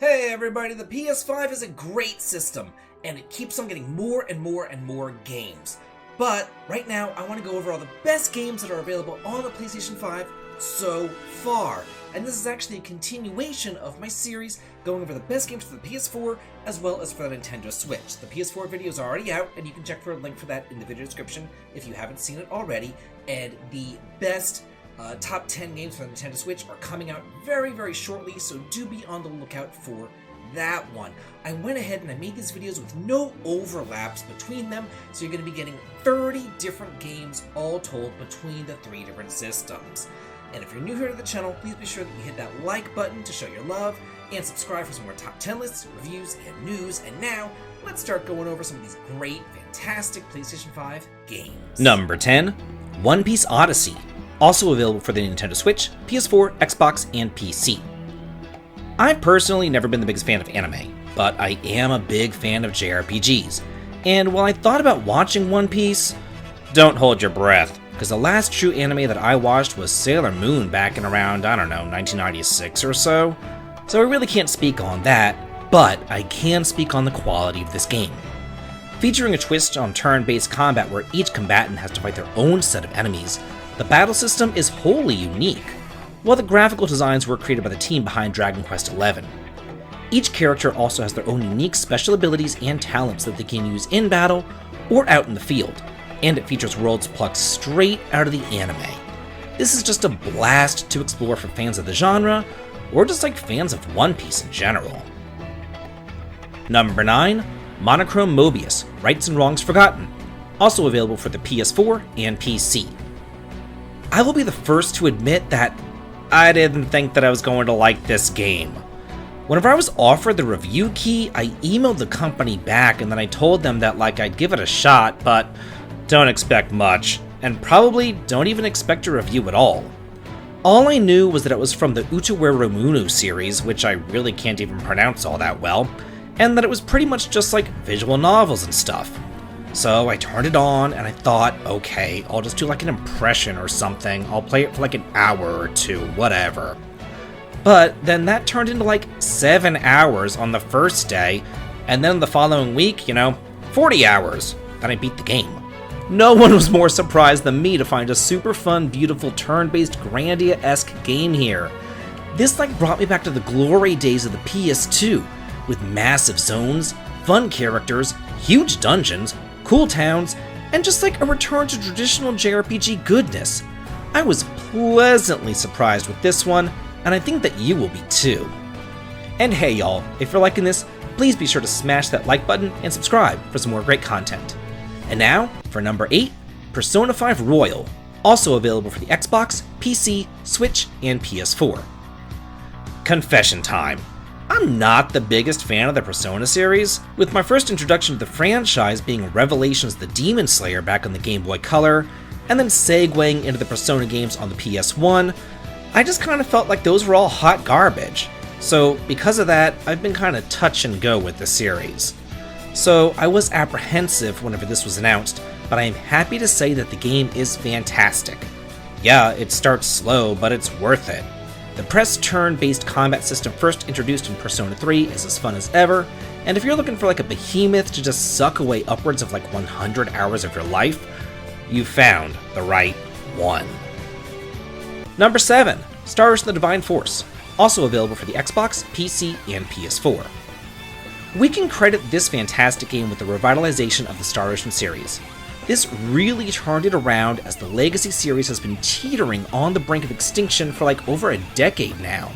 Hey everybody, the PS5 is a great system, and it keeps on getting more and more and more games. But right now, I want to go over all the best games that are available on the PlayStation 5 so far. And this is actually a continuation of my series going over the best games for the PS4 as well as for the Nintendo Switch. The PS4 video is already out, and you can check for a link for that in the video description if you haven't seen it already. And the best top 10 games for the Nintendo Switch are coming out very, very shortly, so do be on the lookout for that one. I went ahead and I made these videos with no overlaps between them, so you're going to be getting 30 different games all told between the 3 different systems. And if you're new here to the channel, please be sure that you hit that like button to show your love, and subscribe for some more top 10 lists, reviews, and news. And now, let's start going over some of these great, fantastic PlayStation 5 games. Number 10, One Piece Odyssey. Also available for the Nintendo Switch, PS4, Xbox, and PC. I've personally never been the biggest fan of anime, but I am a big fan of JRPGs. And while I thought about watching One Piece, don't hold your breath, because the last true anime that I watched was Sailor Moon back in around, 1996 or so. So I really can't speak on that, but I can speak on the quality of this game. Featuring a twist on turn-based combat where each combatant has to fight their own set of enemies, the battle system is wholly unique, while the graphical designs were created by the team behind Dragon Quest XI. Each character also has their own unique special abilities and talents that they can use in battle or out in the field, and it features worlds plucked straight out of the anime. This is just a blast to explore for fans of the genre, or just like fans of One Piece in general. Number 9, Monochrome Mobius, Rights and Wrongs Forgotten, also available for the PS4 and PC. I will be the first to admit that I didn't think that I was going to like this game. Whenever I was offered the review key, I emailed the company back and then I told them that I'd give it a shot, but don't expect much, and probably don't even expect a review at all. All I knew was that it was from the Utaweromunu series, which I really can't even pronounce all that well, and that it was pretty much just like visual novels and stuff. So I turned it on and I thought, okay, I'll just do an impression or something. I'll play it for an hour or two, whatever. But then that turned into 7 hours on the first day, and then the following week, 40 hours. Then I beat the game. No one was more surprised than me to find a super fun, beautiful, turn-based Grandia-esque game here. This brought me back to the glory days of the PS2, with massive zones, fun characters, huge dungeons, cool towns, and just a return to traditional JRPG goodness. I was pleasantly surprised with this one, and I think that you will be too. And hey y'all, if you're liking this, please be sure to smash that like button and subscribe for some more great content. And now, for number 8, Persona 5 Royal, also available for the Xbox, PC, Switch, and PS4. Confession time. I'm not the biggest fan of the Persona series, with my first introduction to the franchise being Revelations the Demon Slayer back on the Game Boy Color, and then segueing into the Persona games on the PS1. I just kind of felt like those were all hot garbage. So because of that, I've been kind of touch and go with the series. So I was apprehensive whenever this was announced, but I am happy to say that the game is fantastic. Yeah, it starts slow, but it's worth it. The press turn-based combat system first introduced in Persona 3 is as fun as ever, and if you're looking for a behemoth to just suck away upwards of 100 hours of your life, you found the right one. Number 7, Star Ocean: The Divine Force, also available for the Xbox, PC, and PS4. We can credit this fantastic game with the revitalization of the Star Ocean series. This really turned it around, as the Legacy series has been teetering on the brink of extinction for over a decade now.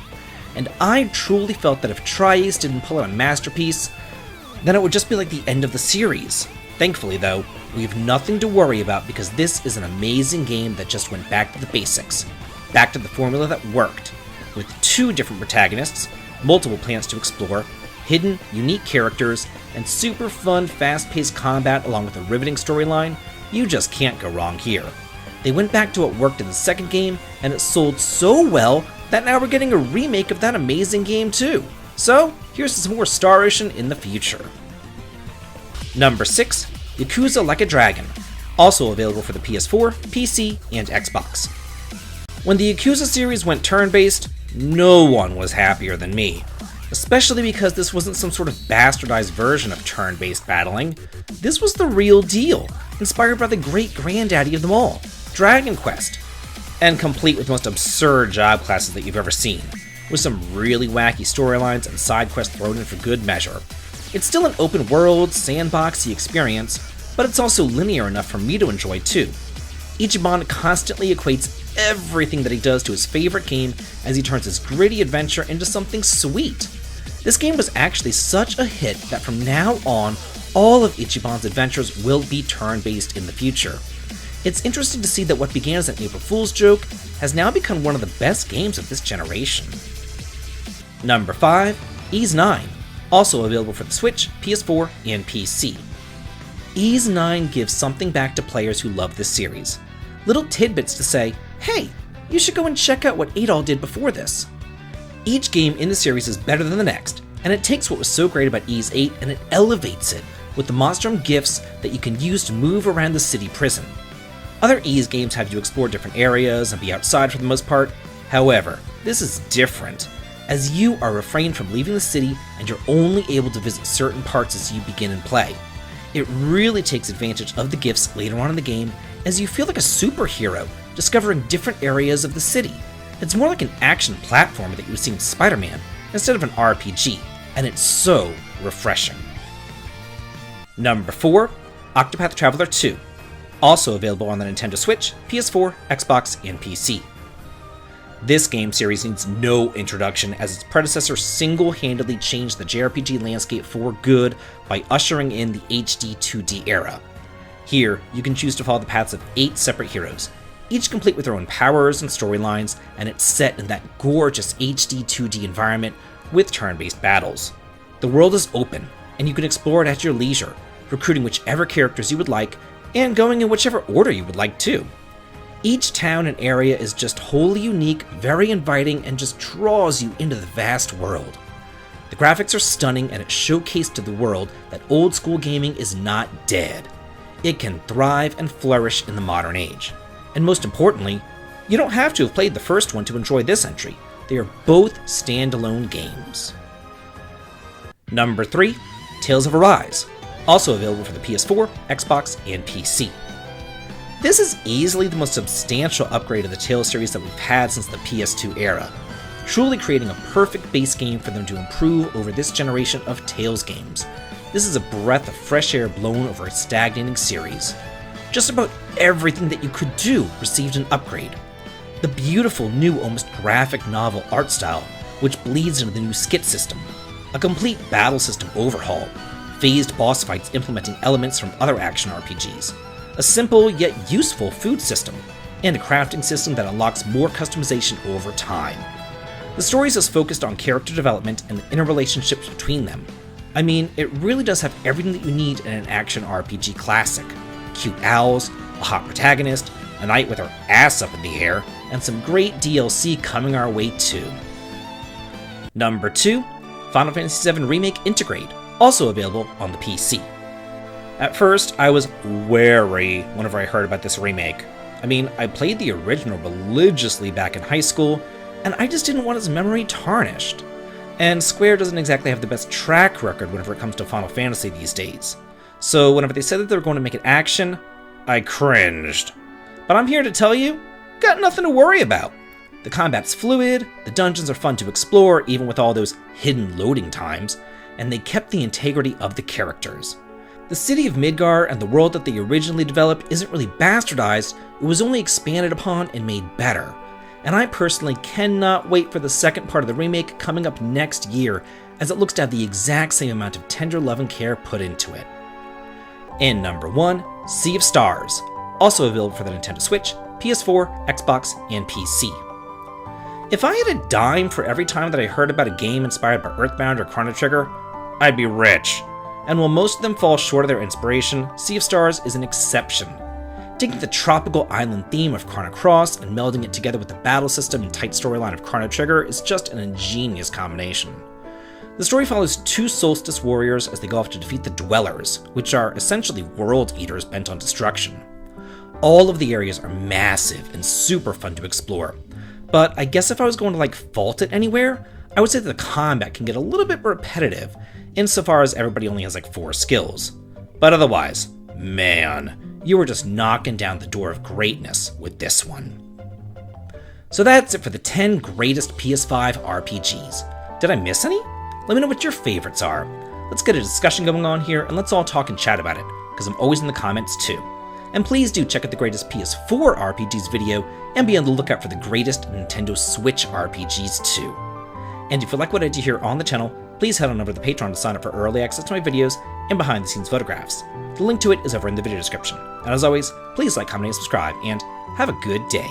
And I truly felt that if Tri-Ace didn't pull out a masterpiece, then it would just be the end of the series. Thankfully though, we have nothing to worry about, because this is an amazing game that just went back to the basics, back to the formula that worked, with 2 different protagonists, multiple planets to explore, hidden, unique characters, and super fun, fast-paced combat along with a riveting storyline. You just can't go wrong here. They went back to what worked in the second game, and it sold so well that now we're getting a remake of that amazing game too. So, here's some more Star Ocean in the future. Number 6, Yakuza Like a Dragon, also available for the PS4, PC, and Xbox. When the Yakuza series went turn-based, no one was happier than me. especially because this wasn't some sort of bastardized version of turn-based battling. This was the real deal, inspired by the great granddaddy of them all, Dragon Quest, and complete with the most absurd job classes that you've ever seen, with some really wacky storylines and side quests thrown in for good measure. It's still an open world, sandboxy experience, but it's also linear enough for me to enjoy too. Ichiban constantly equates everything that he does to his favorite game as he turns his gritty adventure into something sweet. This game was actually such a hit that from now on, all of Ichiban's adventures will be turn-based in the future. It's interesting to see that what began as an April Fool's joke has now become one of the best games of this generation. Number 5, Ys 9, also available for the Switch, PS4, and PC. Ys 9 gives something back to players who love this series. Little tidbits to say, hey, you should go and check out what Adol did before this. Each game in the series is better than the next, and it takes what was so great about Ys 8 and it elevates it with the Monstrum gifts that you can use to move around the city prison. Other Ys games have you explore different areas and be outside for the most part. However, this is different, as you are refrained from leaving the city and you're only able to visit certain parts as you begin and play. It really takes advantage of the gifts later on in the game, as you feel like a superhero discovering different areas of the city. It's more like an action platformer that you would see in Spider-Man instead of an RPG, and it's so refreshing. Number 4, Octopath Traveler 2, also available on the Nintendo Switch, PS4, Xbox, and PC. This game series needs no introduction, as its predecessor single-handedly changed the JRPG landscape for good by ushering in the HD 2D era. Here, you can choose to follow the paths of 8 separate heroes, each complete with their own powers and storylines, and it's set in that gorgeous HD 2D environment with turn-based battles. The world is open, and you can explore it at your leisure, recruiting whichever characters you would like, and going in whichever order you would like too. Each town and area is just wholly unique, very inviting, and just draws you into the vast world. The graphics are stunning, and it showcased to the world that old school gaming is not dead. It can thrive and flourish in the modern age. And most importantly, you don't have to have played the first one to enjoy this entry. They are both standalone games. Number 3, Tales of Arise, also available for the PS4, Xbox, and PC. This is easily the most substantial upgrade of the Tales series that we've had since the PS2 era, truly creating a perfect base game for them to improve over this generation of Tales games. This is a breath of fresh air blown over a stagnating series. Just about everything that you could do received an upgrade. The beautiful new, almost graphic novel art style, which bleeds into the new skit system, a complete battle system overhaul, phased boss fights implementing elements from other action RPGs, a simple yet useful food system, and a crafting system that unlocks more customization over time. The stories is focused on character development and the interrelationships between them. I mean, it really does have everything that you need in an action RPG classic. Cute owls, a hot protagonist, a knight with her ass up in the air, and some great DLC coming our way too. Number 2, Final Fantasy VII Remake Intergrade, also available on the PC. At first, I was wary whenever I heard about this remake. I mean, I played the original religiously back in high school, and I just didn't want its memory tarnished. And Square doesn't exactly have the best track record whenever it comes to Final Fantasy these days. So whenever they said that they were going to make it action, I cringed. But I'm here to tell you, got nothing to worry about. The combat's fluid, the dungeons are fun to explore even with all those hidden loading times, and they kept the integrity of the characters. The city of Midgar and the world that they originally developed isn't really bastardized, it was only expanded upon and made better. And I personally cannot wait for the second part of the remake coming up next year, as it looks to have the exact same amount of tender love and care put into it. And number 1, Sea of Stars, also available for the Nintendo Switch, PS4, Xbox, and PC. If I had a dime for every time that I heard about a game inspired by Earthbound or Chrono Trigger, I'd be rich. And while most of them fall short of their inspiration, Sea of Stars is an exception. Taking the tropical island theme of Chrono Cross and melding it together with the battle system and tight storyline of Chrono Trigger is just an ingenious combination. The story follows 2 Solstice warriors as they go off to defeat the Dwellers, which are essentially world eaters bent on destruction. All of the areas are massive and super fun to explore, but I guess if I was going to fault it anywhere, I would say that the combat can get a little bit repetitive insofar as everybody only has like 4 skills. But otherwise, man, you were just knocking down the door of greatness with this one. So that's it for the 10 greatest PS5 RPGs. Did I miss any? Let me know what your favorites are. Let's get a discussion going on here, and let's all talk and chat about it, because I'm always in the comments too. And please do check out the greatest PS4 RPGs video, and be on the lookout for the greatest Nintendo Switch RPGs too. And if you like what I do here on the channel, please head on over to the Patreon to sign up for early access to my videos and behind the scenes photographs. The link to it is over in the video description. And as always, please like, comment, and subscribe, and have a good day.